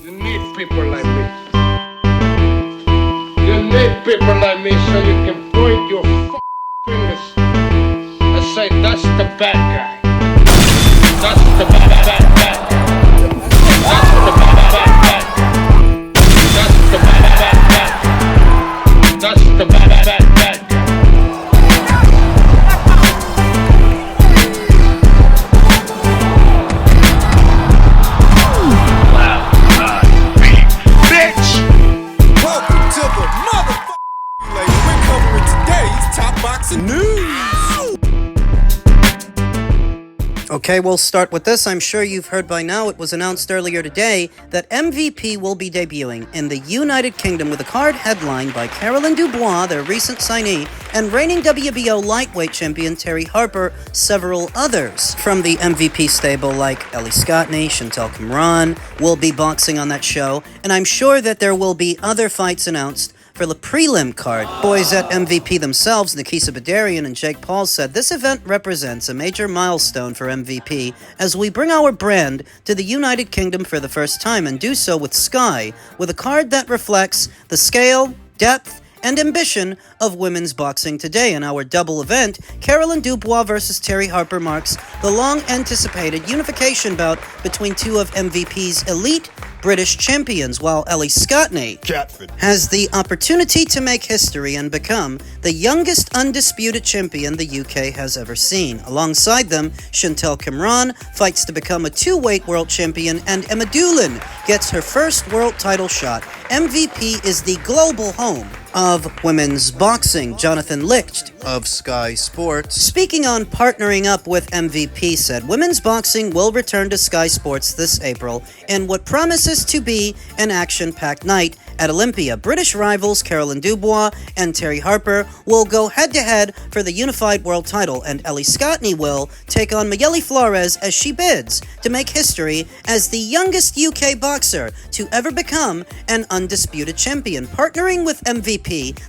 You need people like me. You need people like me so you can point your fingers and say, that's the bad guy. That's the bad guy. That's the bad guy. That's the bad guy. That's the bad guy. Okay, we'll start with this. I'm sure you've heard by now, it was announced earlier today that MVP will be debuting in the United Kingdom with a card headlined by Caroline Dubois, their recent signee, and reigning WBO lightweight champion Terry Harper, several others from the MVP stable like Ellie Scottney, Chantel Cameron will be boxing on that show, and I'm sure that there will be other fights announced for the prelim card. Boys at MVP themselves, Nikisa Badarian and Jake Paul, said this event represents a major milestone for MVP as we bring our brand to the United Kingdom for the first time and do so with Sky, with a card that reflects the scale, depth, and ambition of women's boxing today. In our double event, Caroline Dubois versus Terry Harper marks the long-anticipated unification bout between two of MVP's elite British champions, while Ellie Scottney has the opportunity to make history and become the youngest undisputed champion the UK has ever seen. Alongside them, Chantel Cameron fights to become a two-weight world champion, and Emma Doolin gets her first world title shot. MVP is the global home of women's boxing. Jonathan Licht of Skysports, speaking on partnering up with MVP, said women's boxing will return to Skysports this April in what promises to be an action-packed night at Olympia. British rivals Caroline Dubois and Terry Harper will go head-to-head for the unified world title, and Ellie Scottney will take on Mayeli Flores as she bids to make history as the youngest UK boxer to ever become an undisputed champion. Partnering with MVP,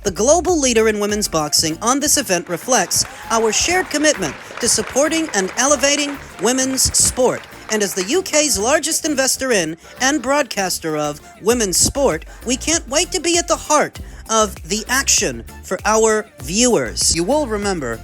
the global leader in women's boxing, on this event reflects our shared commitment to supporting and elevating women's sport. And as the UK's largest investor in and broadcaster of women's sport, we can't wait to be at the heart of the action for our viewers. You will remember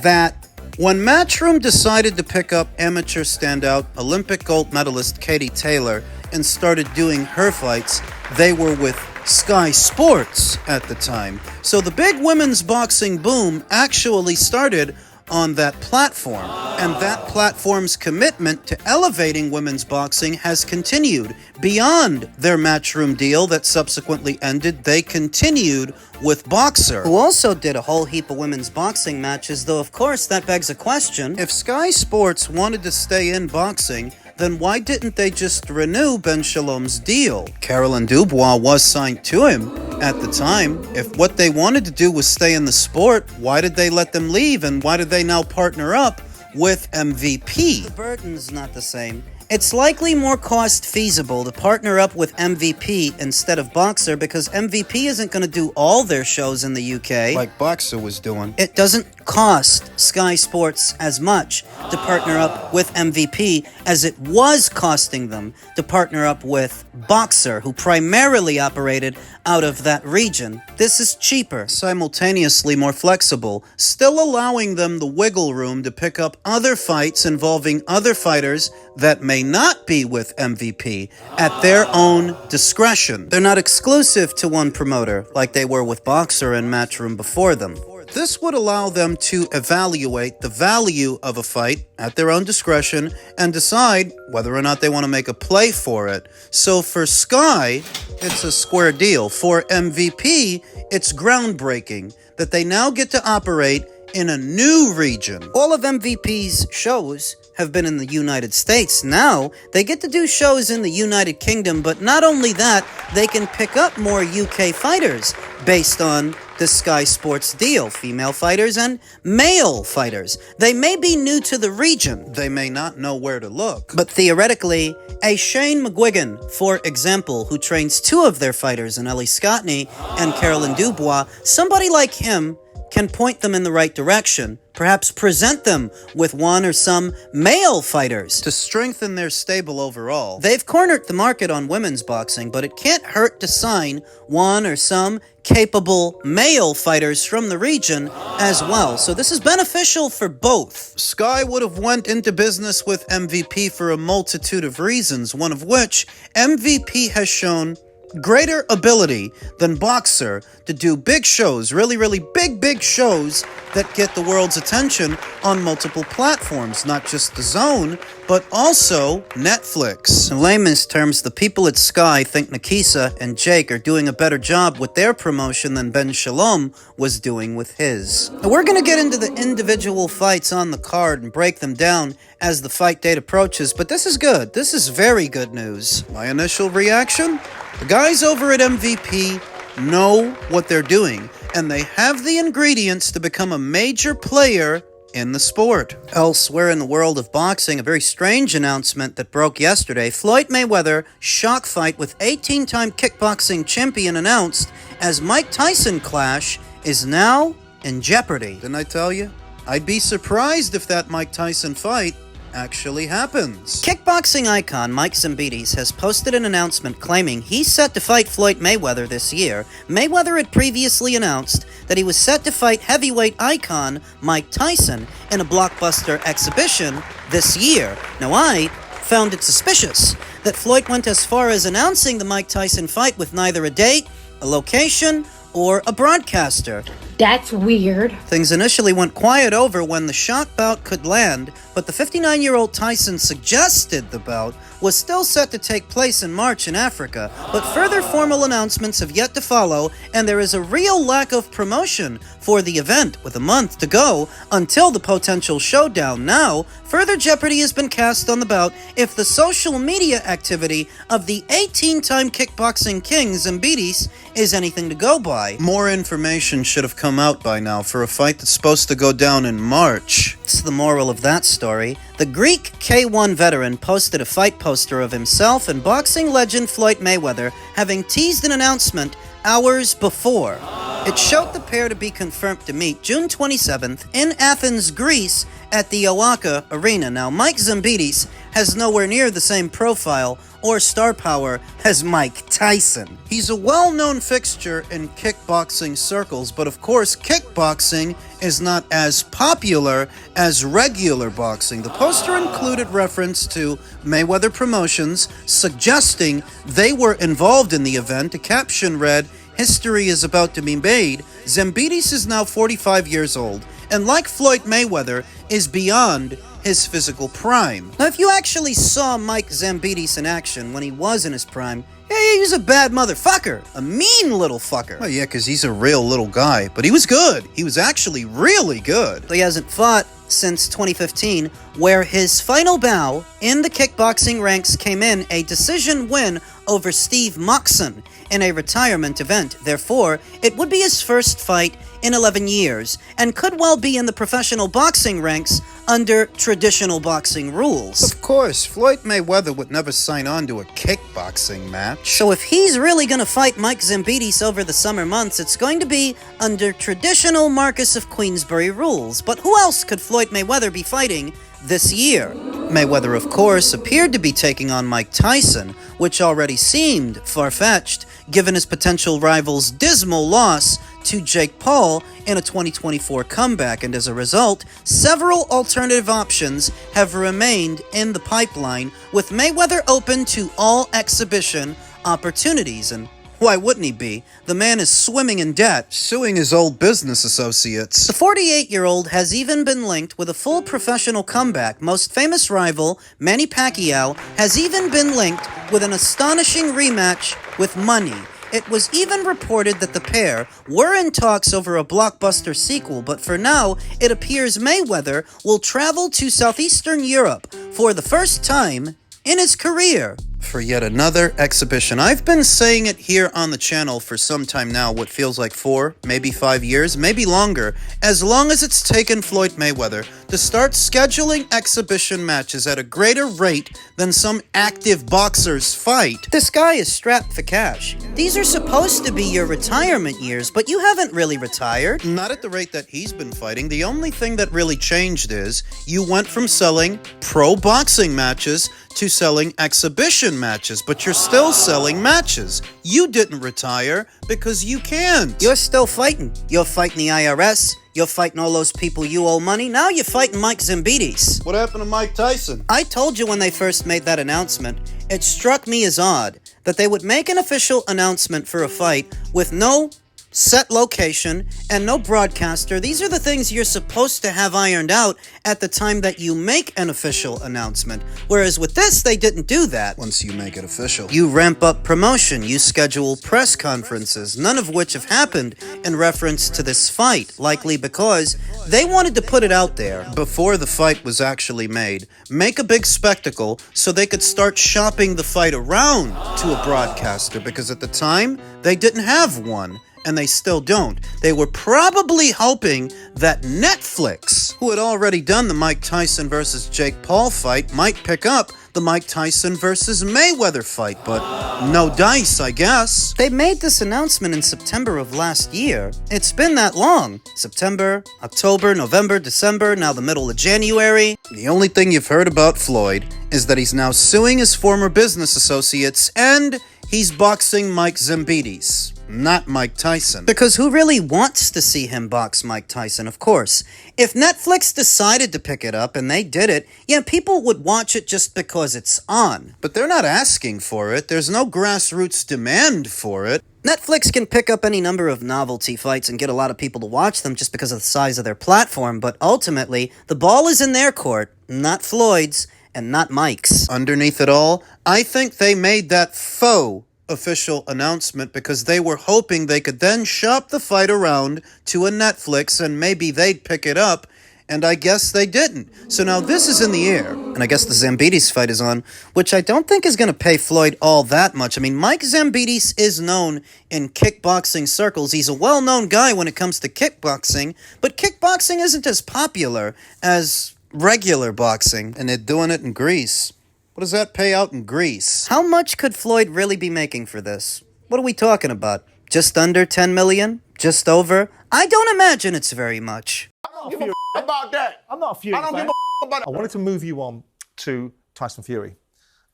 that when Matchroom decided to pick up amateur standout Olympic gold medalist Katie Taylor and started doing her fights, they were with Sky Sports at the time. So the big women's boxing boom actually started on that platform, and that platform's commitment to elevating women's boxing has continued. Beyond their Matchroom deal that subsequently ended, they continued with Boxer, who also did a whole heap of women's boxing matches, though of course that begs a question. If Sky Sports wanted to stay in boxing, then why didn't they just renew Ben Shalom's deal? Caroline Dubois was signed to him at the time. If what they wanted to do was stay in the sport, why did they let them leave, and why did they now partner up with MVP? The burden's not the same. It's likely more cost feasible to partner up with MVP instead of Boxer, because MVP isn't going to do all their shows in the UK like Boxer was doing. It doesn't cost Sky Sports as much to partner up with MVP as it was costing them to partner up with Boxer, who primarily operated out of that region. This is cheaper, simultaneously more flexible, still allowing them the wiggle room to pick up other fights involving other fighters that may not be with MVP at their own discretion. They're not exclusive to one promoter like they were with Boxer and Matchroom before them. This would allow them to evaluate the value of a fight at their own discretion and decide whether or not they want to make a play for it. So for Sky, it's a square deal. For MVP, it's groundbreaking that they now get to operate in a new region. All of MVP's shows have been in the United States. Now, they get to do shows in the United Kingdom, but not only that, they can pick up more UK fighters based on the Sky Sports deal, female fighters and male fighters. They may be new to the region, they may not know where to look, but theoretically, a Shane McGuigan, for example, who trains two of their fighters in Ellie Scottney and Caroline Dubois, somebody like him can point them in the right direction, perhaps present them with one or some male fighters to strengthen their stable overall. They've cornered the market on women's boxing, but it can't hurt to sign one or some capable male fighters from the region as well. So this is beneficial for both. Sky would have went into business with MVP for a multitude of reasons, one of which MVP has shown greater ability than Boxer to do big shows, really big shows that get the world's attention on multiple platforms, not just the Zone, but also Netflix. In layman's terms, the people at Sky think Nakisa and Jake are doing a better job with their promotion than Ben Shalom was doing with his. Now, we're going to get into the individual fights on the card and break them down as the fight date approaches, but this is good. This is very good news. My initial reaction? The guys over at MVP know what they're doing, and they have the ingredients to become a major player in the sport. Elsewhere in the world of boxing, a very strange announcement that broke yesterday. Floyd Mayweather shock fight with 18-time kickboxing champion announced as Mike Tyson clash is now in jeopardy. Didn't I tell you? I'd be surprised if that Mike Tyson fight actually happens. Kickboxing icon Mike Zambidis has posted an announcement claiming he's set to fight Floyd Mayweather this year. Mayweather had previously announced that he was set to fight heavyweight icon Mike Tyson in a blockbuster exhibition this year. Now, I found it suspicious that Floyd went as far as announcing the Mike Tyson fight with neither a date, a location, or a broadcaster. That's weird. Things initially went quiet over when the shock bout could land, but the 59-year-old Tyson suggested the bout was still set to take place in March in Africa, but further formal announcements have yet to follow, and there is a real lack of promotion for the event, with a month to go until the potential showdown. Now, further jeopardy has been cast on the bout if the social media activity of the 18-time kickboxing king Zambidis is anything to go by. More information should have come out by now for a fight that's supposed to go down in March. It's the moral of that story. The Greek K1 veteran posted a fight poster of himself and boxing legend Floyd Mayweather having teased an announcement hours before. It showed the pair to be confirmed to meet June 27th in Athens, Greece at the Oaka Arena. Now, Mike Zambidis has nowhere near the same profile or star power as Mike Tyson. He's a well-known fixture in kickboxing circles, but of course, kickboxing is not as popular as regular boxing. The poster included reference to Mayweather Promotions, suggesting they were involved in the event. A caption read, "History is about to be made. Zambidis is now 45 years old, and like Floyd Mayweather, is beyond his physical prime." Now, if you actually saw Mike Zambidis in action when he was in his prime, he was a bad motherfucker. A mean little fucker. Well, yeah, because he's a real little guy. But he was good. He was actually really good. He hasn't fought since 2015, where his final bout in the kickboxing ranks came in a decision win over Steve Moxon in a retirement event. Therefore, it would be his first fight in 11 years, and could well be in the professional boxing ranks under traditional boxing rules. Of course, Floyd Mayweather would never sign on to a kickboxing match. So if he's really going to fight Mike Zambidis over the summer months, it's going to be under traditional Marcus of Queensberry rules. But who else could Floyd Mayweather be fighting this year? Mayweather, of course, appeared to be taking on Mike Tyson, which already seemed far-fetched, given his potential rival's dismal loss to Jake Paul in a 2024 comeback, and as a result, several alternative options have remained in the pipeline, with Mayweather open to all exhibition opportunities. And why wouldn't he be? The man is swimming in debt, suing his old business associates. The 48-year-old has even been linked with a full professional comeback. Most famous rival, Manny Pacquiao, has even been linked with an astonishing rematch with money. It was even reported that the pair were in talks over a blockbuster sequel, but for now, it appears Mayweather will travel to southeastern Europe for the first time in his career for yet another exhibition. I've been saying it here on the channel for some time now, what feels like 4, maybe 5 years, maybe longer, as long as it's taken Floyd Mayweather to start scheduling exhibition matches at a greater rate than some active boxers fight. This guy is strapped for cash. These are supposed to be your retirement years, but you haven't really retired. Not at the rate that he's been fighting. The only thing that really changed is you went from selling pro boxing matches to selling exhibition matches, but you're still selling matches. You didn't retire because you can't. You're still fighting. You're fighting the IRS. You're fighting all those people you owe money. Now you're fighting Mike Zambidis. What happened to Mike Tyson? I told you when they first made that announcement, it struck me as odd that they would make an official announcement for a fight with no set location and no broadcaster. These are the things you're supposed to have ironed out at the time that you make an official announcement. Whereas with this, they didn't do that. Once you make it official, you ramp up promotion, you schedule press conferences, none of which have happened in reference to this fight, likely because they wanted to put it out there before the fight was actually made, make a big spectacle so they could start shopping the fight around to a broadcaster, because at the time, they didn't have one. And they still don't. They were probably hoping that Netflix, who had already done the Mike Tyson versus Jake Paul fight, might pick up the Mike Tyson versus Mayweather fight, but no dice, I guess. They made this announcement in September of last year. It's been that long. September, October, November, December, now the middle of January. The only thing you've heard about Floyd is that he's now suing his former business associates and he's boxing Mike Zambidis, not Mike Tyson. Because who really wants to see him box Mike Tyson? Of course. If Netflix decided to pick it up and they did it, yeah, people would watch it just because it's on. But they're not asking for it. There's no grassroots demand for it. Netflix can pick up any number of novelty fights and get a lot of people to watch them just because of the size of their platform, but ultimately, the ball is in their court, not Floyd's, and not Mike's. Underneath it all, I think they made that faux official announcement because they were hoping they could then shop the fight around to a Netflix and maybe they'd pick it up, and I guess they didn't. So now this is in the air, and I guess the Zambidis fight is on, which I don't think is going to pay Floyd all that much. I mean, Mike Zambidis is known in kickboxing circles. He's a well-known guy when it comes to kickboxing, but kickboxing isn't as popular as regular boxing, and they're doing it in Greece. What does that pay out in Greece? How much could Floyd really be making for this? What are we talking about? Just under 10 million? Just over? I don't imagine it's very much. I don't give a about that. I'm not a Fury I don't fan. give a about it. I wanted to move you on to Tyson Fury.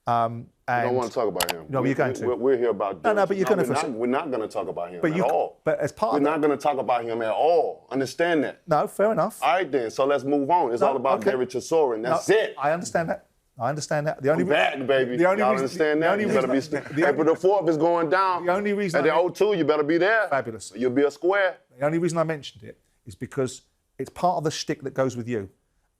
I don't want to talk about him. No, you're going to. We're here about this. No, but you're going to. We're not going to talk about him but at all. But as part we're of not going to talk about him at all. Understand that? No, fair enough. All right, then. So let's move on. It's all about David Chisora, and that's it. I understand that. I understand that. The only back, baby. The only Y'all reason, understand that? You better be. April the 4th is going down. The only reason. At the O2, you better be there. Fabulous. You'll be a square. The only reason I mentioned it is because it's part of the shtick that goes with you.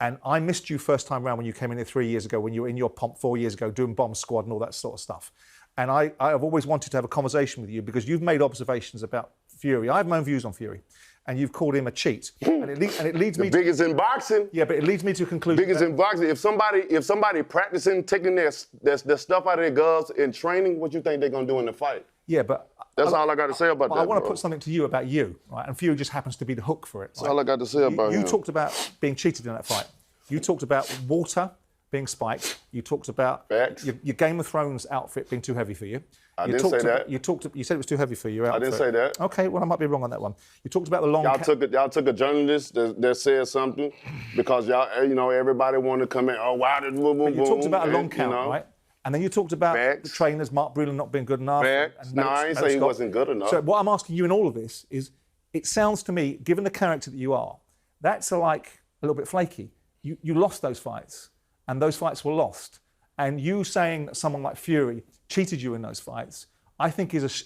And I missed you first time round when you came in here 3 years ago, when you were in your pomp 4 years ago, doing Bomb Squad and all that sort of stuff. And I've always wanted to have a conversation with you because you've made observations about Fury. I have my own views on Fury. And you've called him a cheat. And it leads me the biggest in boxing. Yeah, but it leads me to a conclusion. Biggest in boxing. If somebody practicing, taking their stuff out of their gloves in training, what you think they're going to do in the fight? Yeah, but that's all I got to say about that. I want to put something to you about you, right? And Fury just happens to be the hook for it. That's all I got to say about him. You talked about being cheated in that fight. You talked about water being spiked. You talked about your Game of Thrones outfit being too heavy for you. I didn't say that. You said it was too heavy for you. I didn't say that. Okay, well I might be wrong on that one. You talked about the long. Y'all took a journalist that said something because y'all, everybody wanted to come in. Oh, wow, boom, boom, boom. You talked about a long count, right? And then you talked about the trainers, Mark Breland not being good enough. No, I ain't say he wasn't good enough. So what I'm asking you in all of this is, it sounds to me, given the character that you are, that's like a little bit flaky. You lost those fights, and those fights were lost. And you saying that someone like Fury cheated you in those fights, I think is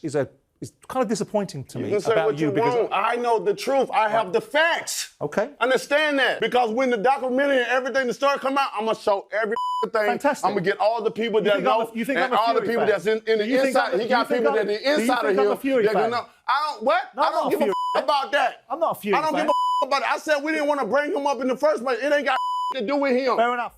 kind of disappointing to me You can say about what you because want. I know the truth. I have the facts. Okay. Understand that. Because when the documentary and everything, the story come out, I'm going to show every thing. Fantastic. I'm going to get all the people that know. You think and I'm a all the Fury people fan? that's in the inside. He got people that the inside of him. That can know. I don't give a about that. I'm not a Fury fan. I don't give a about it. I said we didn't want to bring him up in the first place. It ain't got to do with him. Fair enough.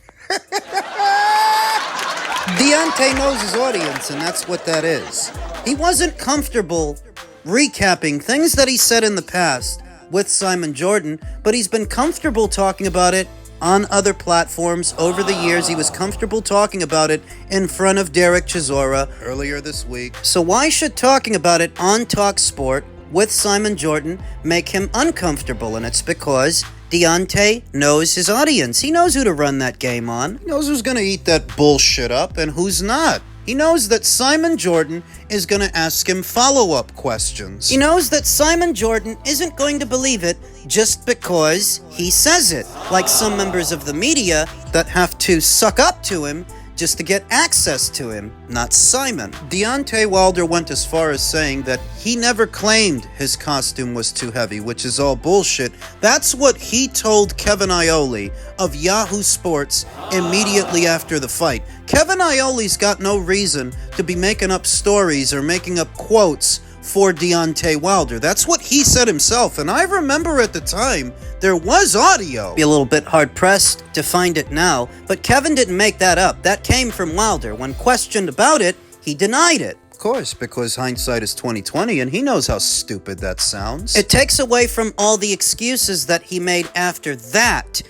Deontay knows his audience, and that's what that is. He wasn't comfortable recapping things that he said in the past with Simon Jordan, but he's been comfortable talking about it on other platforms over the years. He was comfortable talking about it in front of Derek Chisora earlier this week. So why should talking about it on TalkSport with Simon Jordan make him uncomfortable? And it's because Deontay knows his audience. He knows who to run that game on. He knows who's going to eat that bullshit up and who's not. He knows that Simon Jordan is going to ask him follow-up questions. He knows that Simon Jordan isn't going to believe it just because he says it, like some members of the media that have to suck up to him just to get access to him, not Simon. Deontay Wilder went as far as saying that he never claimed his costume was too heavy, which is all bullshit. That's what he told Kevin Iole of Yahoo Sports immediately after the fight. Kevin Iole's got no reason to be making up stories or making up quotes for Deontay Wilder. That's what he said himself, and I remember at the time there was audio. Be a little bit hard-pressed to find it now, but Kevin didn't make that up. That came from Wilder. When questioned about it, he denied it. Of course, because hindsight is 20/20, and he knows how stupid that sounds. It takes away from all the excuses that he made after that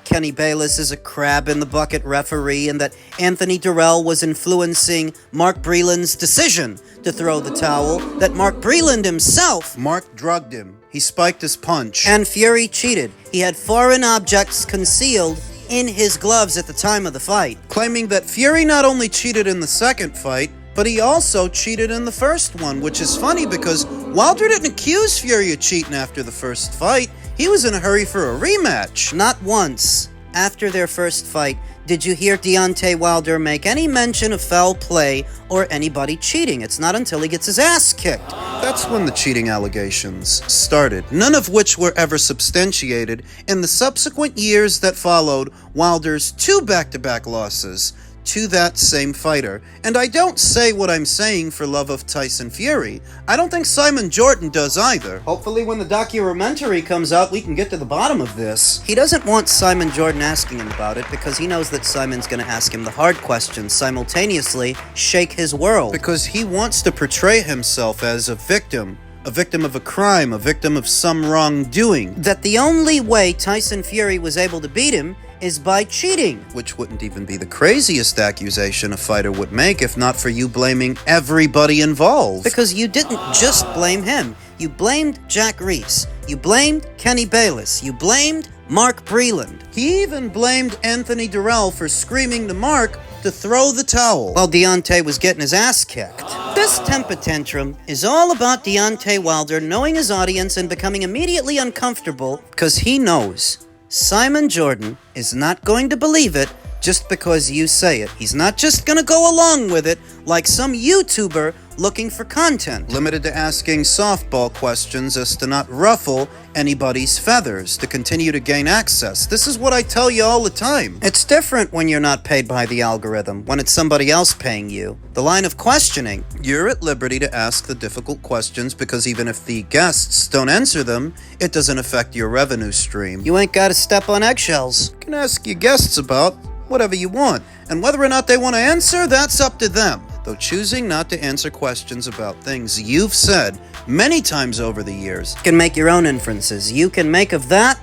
Kenny Bayless is a crab-in-the-bucket referee and that Anthony Durrell was influencing Mark Breland's decision to throw the towel, that Mark Breland himself, Mark drugged him. He spiked his punch. And Fury cheated. He had foreign objects concealed in his gloves at the time of the fight, claiming that Fury not only cheated in the second fight, but he also cheated in the first one, which is funny because Wilder didn't accuse Fury of cheating after the first fight. He was in a hurry for a rematch. Not once, after their first fight, did you hear Deontay Wilder make any mention of foul play or anybody cheating. It's not until he gets his ass kicked. That's when the cheating allegations started, none of which were ever substantiated in the subsequent years that followed Wilder's 2 back-to-back losses to that same fighter. And I don't say what I'm saying for love of Tyson Fury. I don't think Simon Jordan does either. Hopefully when the documentary comes out, we can get to the bottom of this. He doesn't want Simon Jordan asking him about it because he knows that Simon's going to ask him the hard questions, simultaneously shake his world. Because he wants to portray himself as a victim of a crime, a victim of some wrongdoing. That the only way Tyson Fury was able to beat him is by cheating, which wouldn't even be the craziest accusation a fighter would make if not for you blaming everybody involved. Because you didn't just blame him. You blamed Jack Reese. You blamed Kenny Bayless. You blamed Mark Breland. He even blamed Anthony Durrell for screaming to Mark to throw the towel while Deontay was getting his ass kicked. This temper tantrum is all about Deontay Wilder knowing his audience and becoming immediately uncomfortable because he knows Simon Jordan is not going to believe it just because you say it. He's not just going to go along with it like some YouTuber looking for content, limited to asking softball questions as to not ruffle anybody's feathers to continue to gain access. This is what I tell you all the time. It's different when you're not paid by the algorithm, when it's somebody else paying you. The line of questioning, you're at liberty to ask the difficult questions because even if the guests don't answer them, it doesn't affect your revenue stream. You ain't got to step on eggshells. You can ask your guests about whatever you want, and whether or not they want to answer, that's up to them. Though choosing not to answer questions about things you've said many times over the years, you can make your own inferences. You can make of that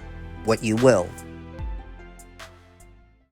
what you will.